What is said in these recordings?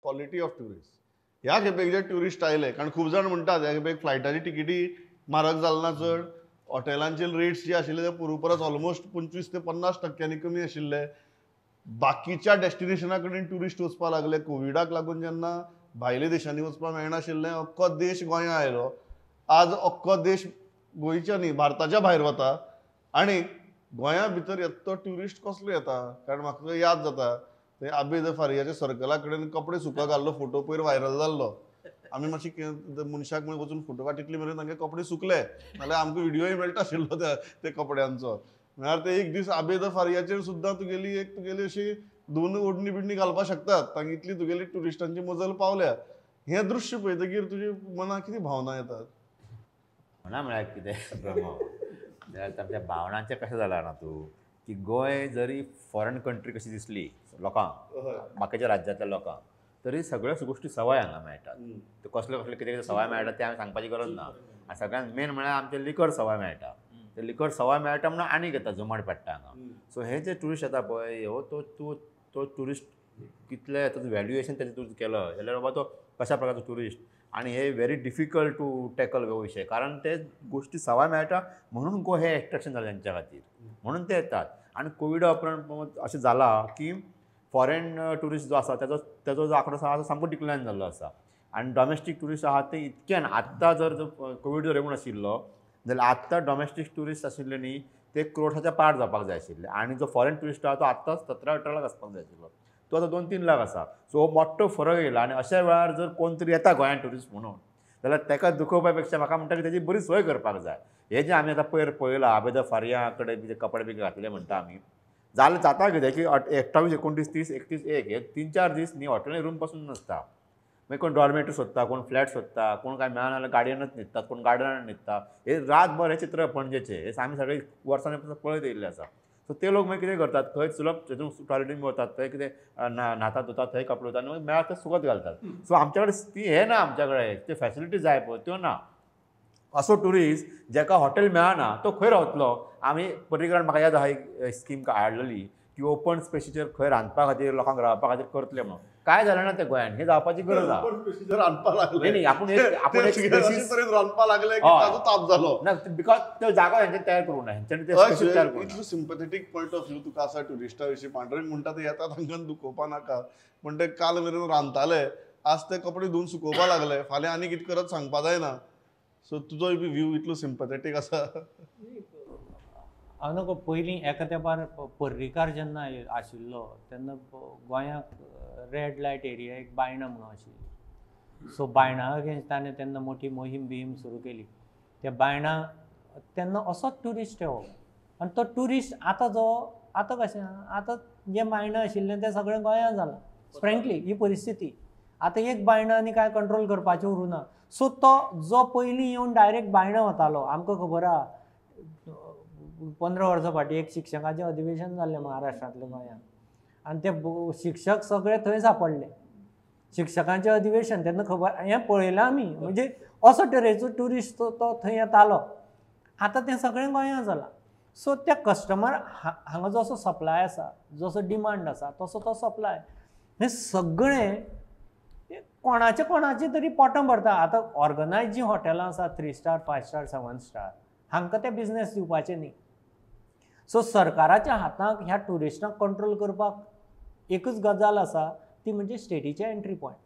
Quality of tourist. ह्या खेपेक जे ट्युरिस्ट आयले, कारण खूब जाण म्हणटात ह्या खेपेक फ्लायटाची तिकेटी म्हारग जालना चड, हॉटेलांचे रेट्स जे आशिल्ले ते पूर्व परस ऑलमोस्ट 25 ते 50% कमी आशिल्ले. बाकीच्या डेस्टिनेशना कडेन ट्युरिस्ट वचपाक लागले. कोविडाक लागून जेन्ना भायल्या देशांनी वचपाक मेळनाशिल्लें, अख्खो देश गोंया आयलो. आज अख्खो देश गोंयच्या न्ही भारताच्या भायर वता आनी गोंया भितर येता तो ट्युरिस्ट कसलो येता? कारण म्हाका याद जाता ते आबे फारियाच्या सर्कला कडेन कपडे सुकत घाल्लो फोटो पयर व्हायरल जाल्लो. आमी मातशी मनशाक वचून फोटो काडटितले मेरेन तांगे कपडे सुकले, नाल्यार आमकां व्हिडियोय मेळटा आशिल्लो ते कपड्यांचो. म्हळ्यार ते एक दीस आबे फारियाचेर सुद्दां तुगेली अशी 2 ओडणी बिडणी घालपाक शकतात. तांगे इतली तुगेली ट्युरिस्टांची मजल पावल्या. हें दृश्य पळयतकीर तुजी मनाक कितें भावना येतात? भावना म्हळ्यार कितें प्रमोद, आमच्या भावनांचें कशें जालां ना तूं, की गोंय जरी फॉरेन कंट्री कशी दिसली लोकांक, बाकीच्या राज्यांतल्या लोकांक, तरी सगळ्यो गोश्टी सवाय हांगा मेळटात. ते कसले कसले कितें सवाय मेळटा ते हांवें सांगपाची गरज ना. आनी सगळ्यांत मेन म्हळ्यार आमचें लिकर सवाय मेळटा. ते लिकर सवाय मेळटा म्हणून आनीक येता जुमाड पडटा हांगा. सो हे जे ट्युरिस्ट येता पळय, हो तो ट्युरिस्ट कितले ताचो व्हॅल्युएशन तेजें तूं केलो जाल्यार बाबा तो कशा प्रकारचो ट्युरिस्ट. आनी हे व्हेरी डिफिकल्ट टू टॅकल हो विशय, कारण ते गोश्टी सवाय मेळटा म्हणून हे एट्रॅक्शन जालें तेंच्या खातीर, म्हणून ते येतात. आनी कोविडा उपरांत अशें जालां की फॉरेन ट्युरिस्ट जो आसा तेजो जो आंकडो आसा सामको डिक्लायन जाल्लो आसा. आनी डॉमेस्टीक ट्युरिस्ट आहा ते इतक्यान आत्तां जर कोवीड जर येवून आशिल्लो जाल्यार आत्तां डॉमेस्टीक ट्युरिस्ट आशिल्ले न्ही ते क्रोर्साच्या पार जावपाक जाय आशिल्ले. आनी जो फॉरेन ट्युरिस्ट आहा तो आत्ताच 17-18 लाख आसपाक जाय आशिल्लो, तो आतां 2-3 लाख आसा. सो मोठो फरक येयला. आनी अशा वेळार जर कोण तरी येता गोंयांत ट्युरिस्ट म्हणून जाल्यार ताका दुखोवपा पेक्षा म्हाका म्हणटा की तेजी बरी सोय करपाक जाय. हे जे आमी आतां पयर पळयलां आबेद फारिया कडेन कपडे बी घातले म्हणटा आमी, जालें जाता कितें की 28, 29, 30, 31 हे 3-4 दीस न्ही हॉटेली रूम पासून नासता. मागीर कोण डॉर्मेटरी सोदता, कोण फ्लॅट सोदता, कोण काय मेळना जाल्यार गाडयेनच न्हिदतात, कोण गार्डनान न्हिदता. हे रातभर हे चित्र पणजेचे हे आमी सगळे वर्सांनी पळयत येयल्ले आसा. सो ते लोक मागीर कितें करतात, थंय सुलभ हितून टॉयलेटीन वतात, थंय कितें न्हातात धुतात, थंय कपडे वतात, मागीर मेळत ते सुकत घालतात. सो आमच्या कडेन ती हे ना, आमच्या कडेन ते फॅसिलिटी जाय पळय त्यो ना. असो ट्युरिस्ट जाका हॉटेल मेळना तो खंय रावतलो? आमी पर्रीकरण म्हाका याद आहा एक स्कीम हाडलेली की ओपन स्पेसीचेर खंय रांदपा खातीर लोकांक रावपा खातीर करतले म्हणून. काय जालें ना ते गोंयान, हे जावपाची गरज आहा. न्ही आपूण रांदपा लागले की ताजो ताप जालो ना, बिकॉज तो जागो हेंच्यानी तयार करूं ना, हेंच्यानी ते स्पेसीस तयार करूं. इतलो सिंपथेटीक पॉयंट ऑफ व्यू तुका आसा ट्युरिस्टा विशीं. पांढरेंक म्हणटा ते येतात हांगा दुखोवपा नाका, पण ते काल मेरेन रांदताले, आज ते कपडे धुवन सुकोवपा लागले, फाल्यां आनी कितें करत सांगपा जायना. सो तुजोय बी व्यू इतलो सिंपथेटीक आसा? हांव नको पयलीं एका तेंपार पर्रीकार जेन्ना आशिल्लो तेन्ना गोंयांक रेड लायट एरिया एक बायणा म्हणून आशिल्ली. सो बायणा अगेन्स्ट ताणें तेन्ना मोठी मोहीम सुरू केली. त्या बायणा तेन्ना असोच ट्युरिस्ट येवप, आनी तो ट्युरिस्ट आतां कशें आतां जे बायणा आशिल्लें तें सगळें गोंयांत जालां. फ्रँकली ही परिस्थिती. आतां एक बायणा आनी काय कंट्रोल करपाचें उरूना. सो तो जो पयलीं येवन डायरेक्ट बायणा वतालो, आमकां खबर आहा 15 वर्सां फाटीं एक शिक्षकाचें अधिवेशन जाल्लें महाराष्ट्रांतल्या गोंयांत, आनी ते शिक्षक सगळे थंय सांपडले. शिक्षकांचें अधिवेशन तेन्ना खबर हें पळयलां आमी. म्हणजे असो तरेचो ट्युरिस्ट तो थंय येतालो. आतां तें सगळें गोंयांत जालां. सो त्या कस्टमर हांगा जसो सप्लाय आसा, जसो डिमांड आसा तसो तो सप्लाय, हें सगळें कोणाचें तरी पोटां भरता. आतां ऑर्गनायज जीं हॉटेलां आसा 3 स्टार 5 स्टार 7 स्टार हांकां ते बिझनेस दिवपाचें न्ही. सो सरकाराच्या हातांत ह्या ट्युरिस्टांक कंट्रोल करपाक एकच गजाल आसा, ती म्हणजे स्टेटीचे एंट्री पॉयंट.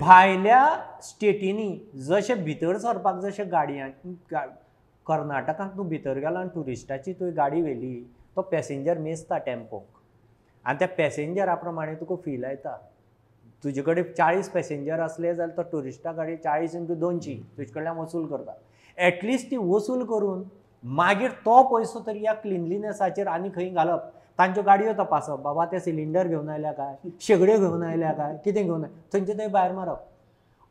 भायल्या स्टेटींनी जशे भितर सरपाक जशे गाडयांनी कर्नाटकांत तूं भितर गेलो आनी ट्युरिस्टाची तुवें गाडी व्हेली, तो पॅसेंजर मेजता टॅम्पोक, आनी त्या पॅसेंजरा प्रमाणे तुका फी लायता. तुजे कडेन 40 पॅसेंजर असले जाल्यार तो ट्युरिस्टा गाडी 40x200 तुजे कडल्यान वसूल करता. एटलिस्ट ती वसूल करून मागीर तो पयसो तरी ह्या क्लिनलिनेसाचेर आनी खंय घालप. तांच्यो गाडयो तपासप, बाबा ते सिलिंडर घेवन आयल्या काय, शेगड्यो घेवन आयल्या काय, कितें घेवन थंयचे थंय भायर मारप.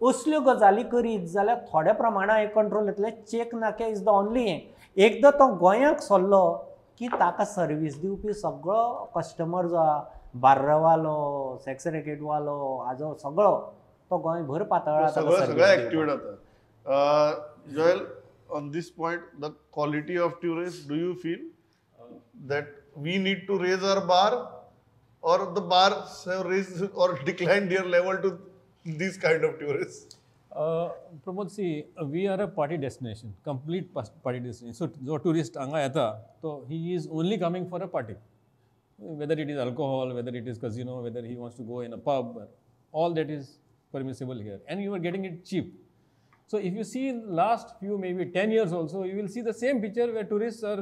असल्यो गजाली करीत जाल्यार थोड्या प्रमाणात एक कंट्रोल येतलें. चेक नाके इज द ओन्ली हें. एकदां तो गोंयांक सरलो की ताका सर्वीस दिवपी सगळो कस्टमर जो आहा, बार्रवालो, सेक्स रॅकेटवालो, हाजो सगळो तो गोंयभर पातळ्ळा. सगळ्या एक्टिवेट जाता. Joel, on this point, the quality of tourists, do you feel that we need to raise our bar, or the bars have raised or declined their level to these kind of tourists? Pramod, see, we are a party destination, complete party destination. So, जो tourist हांगा येता, so he is only coming for a party. Whether it is alcohol, whether it is casino, whether he wants to go in a pub, all that is permissible here. And you are getting it cheap. So, if you see in last few, maybe 10 years also, you will see the same picture where tourists are,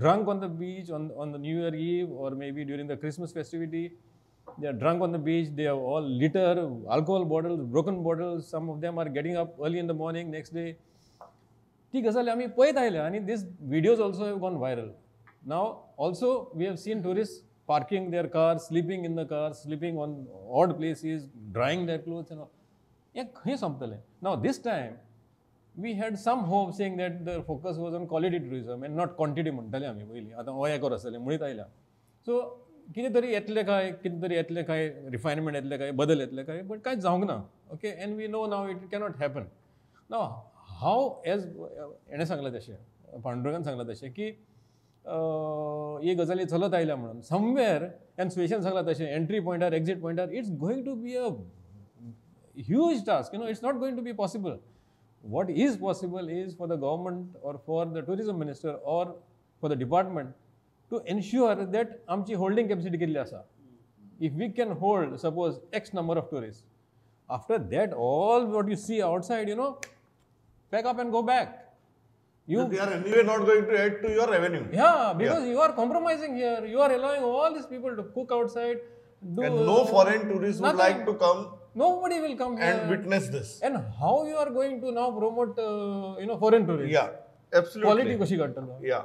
drunk on the beach on the New Year Eve or maybe during the Christmas festivity. They are drunk on the beach, they have all litter, alcohol bottles, broken bottles, some of them are getting up early in the morning, next day. ती गजाली आमी पळयत आयल्या आणि these videos also have gone viral. Now also we have seen tourists parking their cars, sleeping in the cars, sleeping on odd places, drying their clothes and all. हे संपतलें. Now this time we had some hope saying that the focus was on quality tourism and not quantity म्हणटाले आमी पयलीं. आतां हो एक आसलें म्हणीत आयल्या. So कितें तरी येतलें काय रिफायनमेंट येतलें काय बदल येतले काय बट कांयच जावंक ना. Okay and we know now it cannot happen. Now हाव एज हेणें सांगलां तशें पांडुरंगान सांगलां तशें की ही गजाली चलत आयल्या म्हणून समवेअर एंड सुयेशान सांगलां तशें एंट्री पॉयंटार एक्झिट पॉयंटार it's going to be a huge task. It's not going to be possible. What is possible is for the government or for the tourism minister or for the department to ensure that आमची holding capacity कितली आसा. If we can hold, suppose, X number of tourists, after that, all what you see outside, pack up and go back. They are anyway not going to add to your revenue. Yeah, because you are compromising here. You are allowing all these people to cook outside. And no foreign tourists would like to come. Nobody will come here and witness this. And how you are going to now promote, foreign tourism? Yeah, absolutely. Quality कशी काडटलो? Yeah.